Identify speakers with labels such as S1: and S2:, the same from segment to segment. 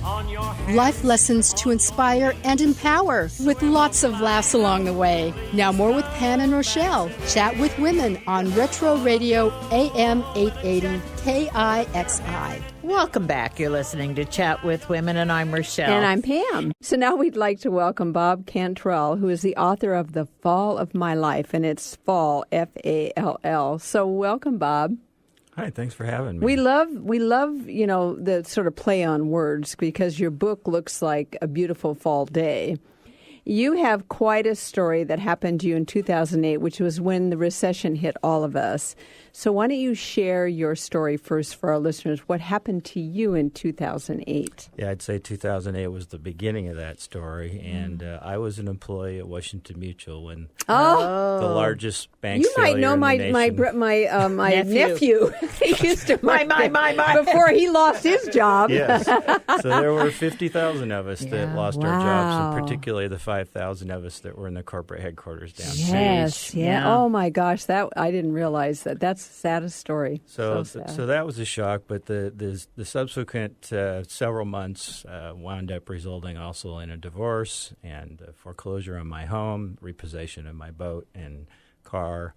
S1: Life lessons to inspire and empower with lots of laughs along the way. Now more with Pam and Rochelle. Chat with Women on Retro Radio AM 880 KIXI.
S2: Welcome back. You're listening to Chat with Women, and I'm Rochelle.
S3: And I'm Pam. So now we'd like to welcome Bob Cantrall, who is the author of The Fall of My Life, and it's Fall, F-A-L-L. So welcome, Bob.
S4: Hi, thanks for having me.
S3: We love, the sort of play on words because your book looks like a beautiful fall day. You have quite a story that happened to you in 2008, which was when the recession hit all of us. So why don't you share your story first for our listeners? What happened to you in 2008?
S4: Yeah, I'd say 2008 was the beginning of that story, and I was an employee at Washington Mutual when the largest bank failure in the nation.
S3: My nephew. He used to work before he lost his job.
S4: Yes. So there were 50,000 of us that lost our jobs, and particularly the 5,000 of us that were in the corporate headquarters downstairs.
S3: Yes, yeah. Oh my gosh, that I didn't realize that. That's the saddest story.
S4: So
S3: sad.
S4: So that was a shock, but the subsequent several months wound up resulting also in a divorce and foreclosure on my home, repossession of my boat and car,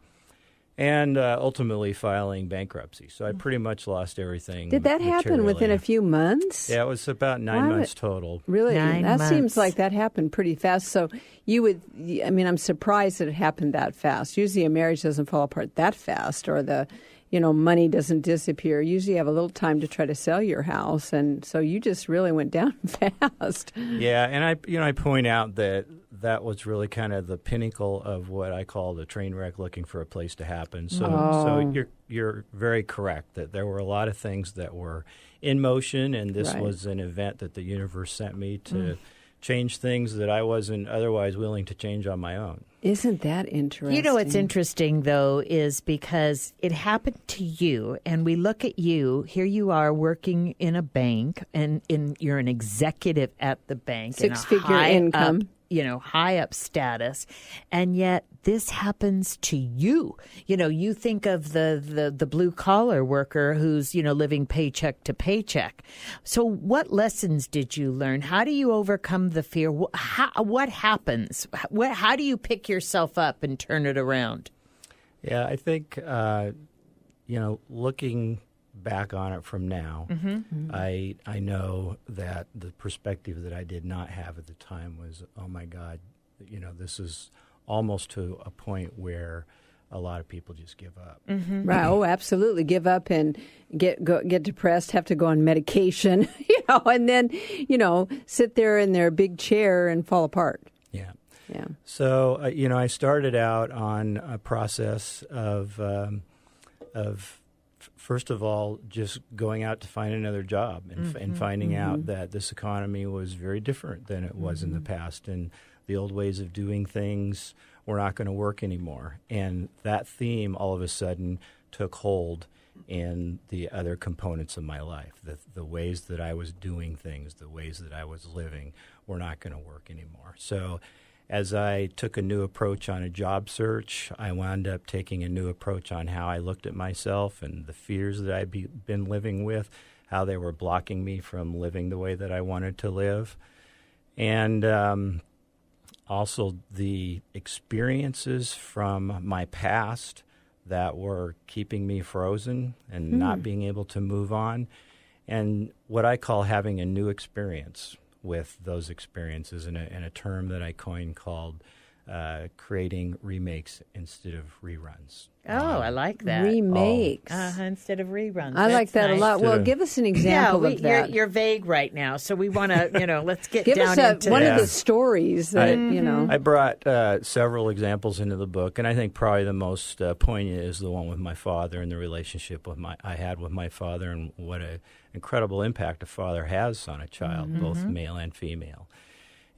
S4: and ultimately filing bankruptcy. So I pretty much lost everything.
S3: Did that happen within a few months?
S4: Yeah, it was about 9 months total.
S3: Really?
S2: 9
S3: that
S2: months.
S3: Seems like that happened pretty fast. So I'm surprised that it happened that fast. Usually a marriage doesn't fall apart that fast, or the money doesn't disappear. Usually you have a little time to try to sell your house, and so you just really went down fast.
S4: Yeah, and I point out that was really kind of the pinnacle of what I call the train wreck looking for a place to happen. So you're very correct that there were a lot of things that were in motion, and this was an event that the universe sent me to change things that I wasn't otherwise willing to change on my own.
S3: Isn't that interesting?
S2: You know what's interesting, though, is because it happened to you, and we look at you. Here you are working in a bank, and you're an executive at the bank.
S3: Six-figure income.
S2: High up status, and yet this happens to you. You think of the blue collar worker who's living paycheck to paycheck. So what lessons did you learn? How do you overcome the fear? What happens? How do you pick yourself up and turn it around?
S4: Yeah, I think looking back on it from now, I know that the perspective that I did not have at the time was, oh my God, this is almost to a point where a lot of people just give up.
S3: Right. Oh, absolutely. Give up and get depressed, have to go on medication, and then, sit there in their big chair and fall apart.
S4: Yeah.
S3: Yeah.
S4: So, I started out on a process of first of all, just going out to find another job and finding out that this economy was very different than it was in the past, and the old ways of doing things were not going to work anymore. And that theme all of a sudden took hold in the other components of my life. The ways that I was doing things, the ways that I was living were not going to work anymore. So as I took a new approach on a job search, I wound up taking a new approach on how I looked at myself and the fears that I'd been living with, how they were blocking me from living the way that I wanted to live. And also the experiences from my past that were keeping me frozen and not being able to move on, and what I call having a new experience with those experiences, in a term that I coined called creating remakes instead of reruns.
S2: Oh, I like that.
S3: Remakes.
S2: Instead of reruns.
S3: I like that
S2: nice.
S3: a lot. Well, give us an example of that.
S2: You're vague right now, so we want to, let's get
S3: give
S2: down
S3: us
S2: into
S3: one of the stories that,
S4: I brought several examples into the book, and I think probably the most poignant is the one with my father and the relationship I had with my father, and what an incredible impact a father has on a child, both male and female.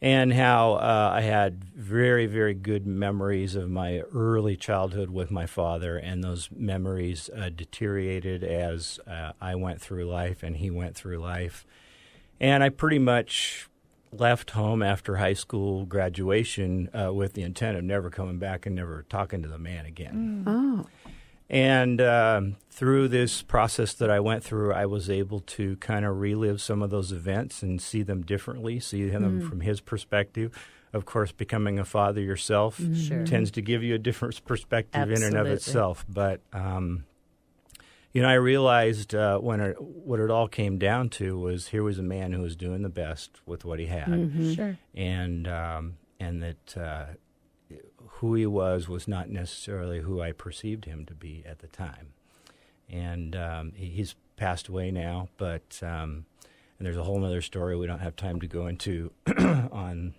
S4: And how I had very, very good memories of my early childhood with my father, and those memories deteriorated as I went through life and he went through life. And I pretty much left home after high school graduation with the intent of never coming back and never talking to the man again.
S3: Oh.
S4: And through this process that I went through, I was able to kind of relive some of those events and see them differently, see them from his perspective. Of course, becoming a father yourself tends to give you a different perspective in and of itself. But, I realized what it all came down to was here was a man who was doing the best with what he had.
S2: Sure.
S4: And that who he was not necessarily who I perceived him to be at the time. And he's passed away now, but and there's a whole other story we don't have time to go into on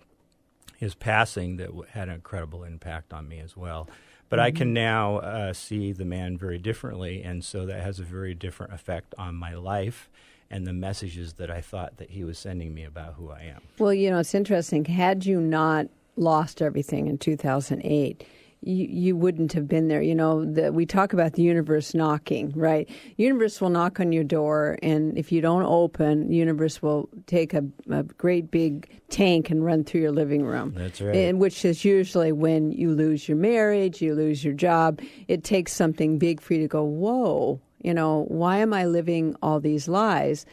S4: his passing that had an incredible impact on me as well. But I can now see the man very differently, and so that has a very different effect on my life and the messages that I thought that he was sending me about who I am.
S3: Well, it's interesting. Had you not lost everything in 2008, you wouldn't have been there. We talk about the universe knocking, right? Universe will knock on your door, and if you don't open, the universe will take a great big tank and run through your living room.
S4: That's right.
S3: Which is usually when you lose your marriage, you lose your job. It takes something big for you to go, whoa, why am I living all these lies?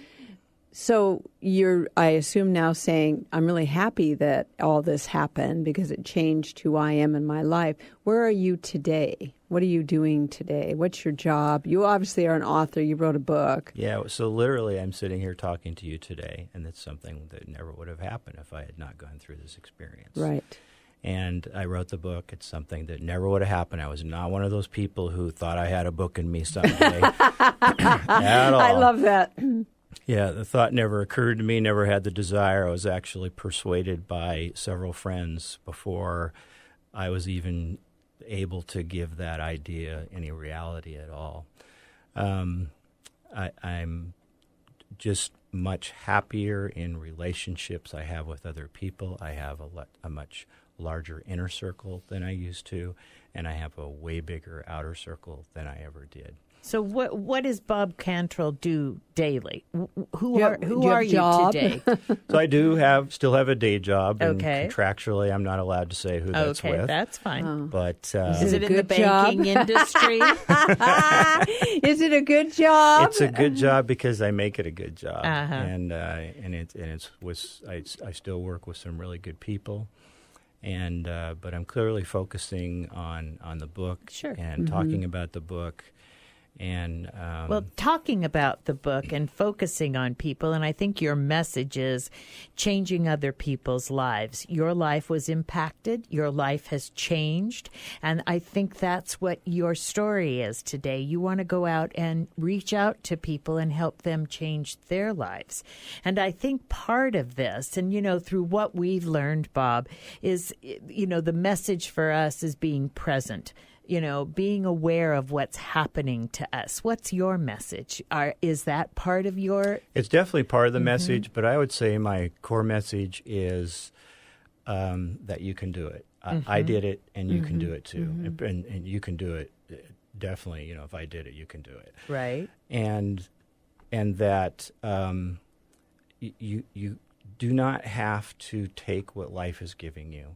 S3: So you're, I assume now, saying, I'm really happy that all this happened because it changed who I am in my life. Where are you today? What are you doing today? What's your job? You obviously are an author. You wrote a book.
S4: Yeah, so literally I'm sitting here talking to you today, and it's something that never would have happened if I had not gone through this experience.
S3: Right.
S4: And I wrote the book. It's something that never would have happened. I was not one of those people who thought I had a book in me someday at all.
S3: I love that.
S4: Yeah, the thought never occurred to me, never had the desire. I was actually persuaded by several friends before I was even able to give that idea any reality at all. I'm just much happier in relationships I have with other people. I have a much larger inner circle than I used to, and I have a way bigger outer circle than I ever did.
S2: So what does Bob Cantrall do daily? Who are you
S3: job?
S2: today?
S4: So I still have a day job, and
S2: Okay.
S4: contractually I'm not allowed to say who that's
S2: Okay,
S4: with.
S2: that's fine.
S4: But
S2: Is it in the
S3: good job?
S2: banking industry?
S3: Is it a good job?
S4: it's a good job because I make it a good job,
S2: Uh-huh.
S4: and I still work with some really good people, and but I'm clearly focusing on the book
S2: Sure.
S4: and talking about the book. And
S2: Well, talking about the book and focusing on people, and I think your message is changing other people's lives. Your life was impacted. Your life has changed. And I think that's what your story is today. You want to go out and reach out to people and help them change their lives. And I think part of this, and, through what we've learned, Bob, is, the message for us is being present. Being aware of what's happening to us. What's your message? Is that part of your...
S4: It's definitely part of the message, but I would say my core message is that you can do it. I did it, and you can do it too. And you can do it, definitely. If I did it, you can do it.
S2: Right.
S4: And that you do not have to take what life is giving you.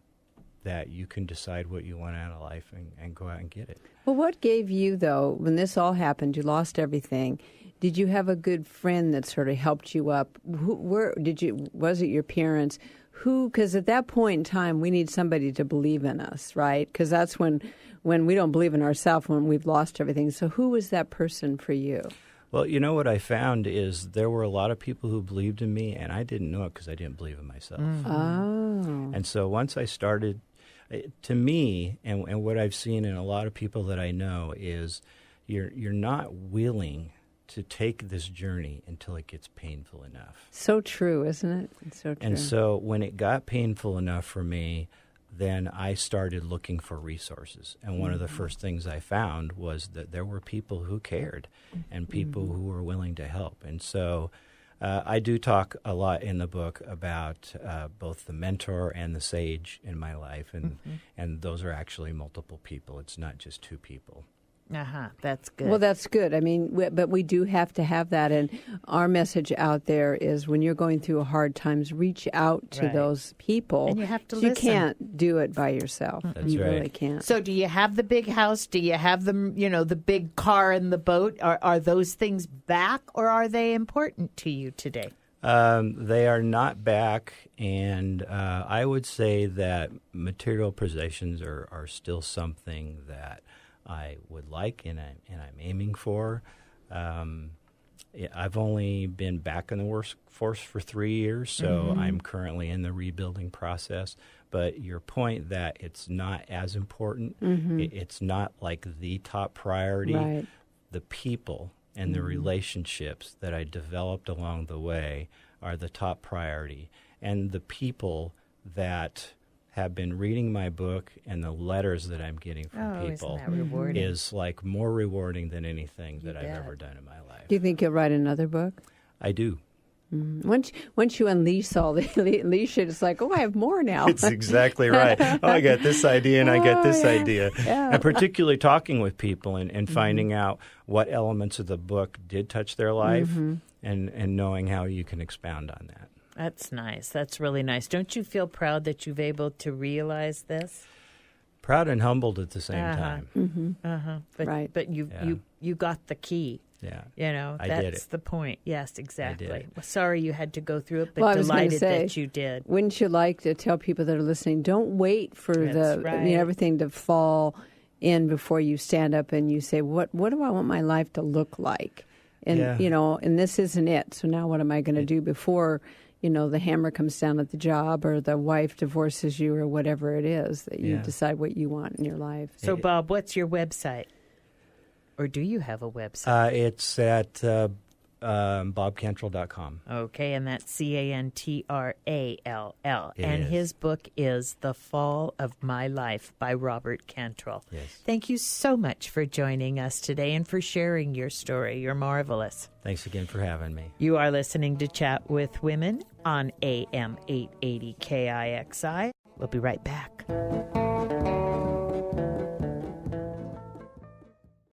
S4: That you can decide what you want out of life and go out and get it.
S3: Well, what gave you, though, when this all happened, you lost everything, did you have a good friend that sort of helped you up? Was it your parents? Because at that point in time, we need somebody to believe in us, right? Because that's when we don't believe in ourselves, when we've lost everything. So who was that person for you?
S4: Well, what I found is there were a lot of people who believed in me, and I didn't know it because I didn't believe in myself.
S3: Oh.
S4: And so once I started... To me, and what I've seen in a lot of people that I know is you're not willing to take this journey until it gets painful enough.
S3: So true, isn't it? It's so true.
S4: And so when it got painful enough for me, then I started looking for resources. And one of the first things I found was that there were people who cared and people who were willing to help. And so... I do talk a lot in the book about both the mentor and the sage in my life, and those are actually multiple people. It's not just two people.
S2: That's good.
S3: Well, that's good. I mean, but we do have to have that. And our message out there is when you're going through hard times, reach out to those people.
S2: And you have to
S3: You
S2: listen.
S3: can't do it by yourself.
S4: That's
S3: you
S4: right.
S3: really can't.
S2: So do you have the big house? Do you have the big car and the boat? Are those things back, or are they important to you today?
S4: They are not back, and I would say that material possessions are still something that I would like and I'm aiming for. I've only been back in the workforce for 3 years, so I'm currently in the rebuilding process. But your point that it's not as important, it's not like the top priority.
S3: Right.
S4: The people and the relationships that I developed along the way are the top priority. And the people that have been reading my book and the letters that I'm getting from people
S2: isn't that rewarding?
S4: is like more rewarding than anything that I've
S2: bet.
S4: ever done in my life.
S3: Do you think you'll write another book?
S4: I do.
S3: Once you unleash all the unleash it, it's like, oh, I have more now.
S4: It's exactly right. Oh, I got this idea and I got this idea.
S3: Yeah.
S4: And particularly talking with people and finding out what elements of the book did touch their life and knowing how you can expound on that.
S2: That's nice. That's really nice. Don't you feel proud that you've able to realize this?
S4: Proud and humbled at the same time.
S2: But,
S3: Right.
S2: But you got the key.
S4: Yeah. I
S2: That's
S4: did it.
S2: the point. Yes, exactly.
S4: did it.
S2: Well, sorry you had to go through it, but
S3: Well, I was gonna
S2: delighted
S3: say,
S2: that you did.
S3: Wouldn't you like to tell people that are listening, don't wait for
S2: That's right.
S3: everything to fall in before you stand up and you say, what do I want my life to look like? And, and this isn't it. So now what am I going to do before, the hammer comes down at the job or the wife divorces you or whatever it is that you decide what you want in your life.
S2: So, Bob, what's your website? Or do you have a website?
S4: It's at bobcantrall.com.
S2: Okay, and that's Cantrall. And
S4: is.
S2: his book is The Fall of My Life by Robert Cantrall.
S4: Yes.
S2: Thank you so much for joining us today and for sharing your story. You're marvelous.
S4: Thanks again for having me.
S2: You are listening to Chat with Women on AM 880 KIXI. We'll be right back.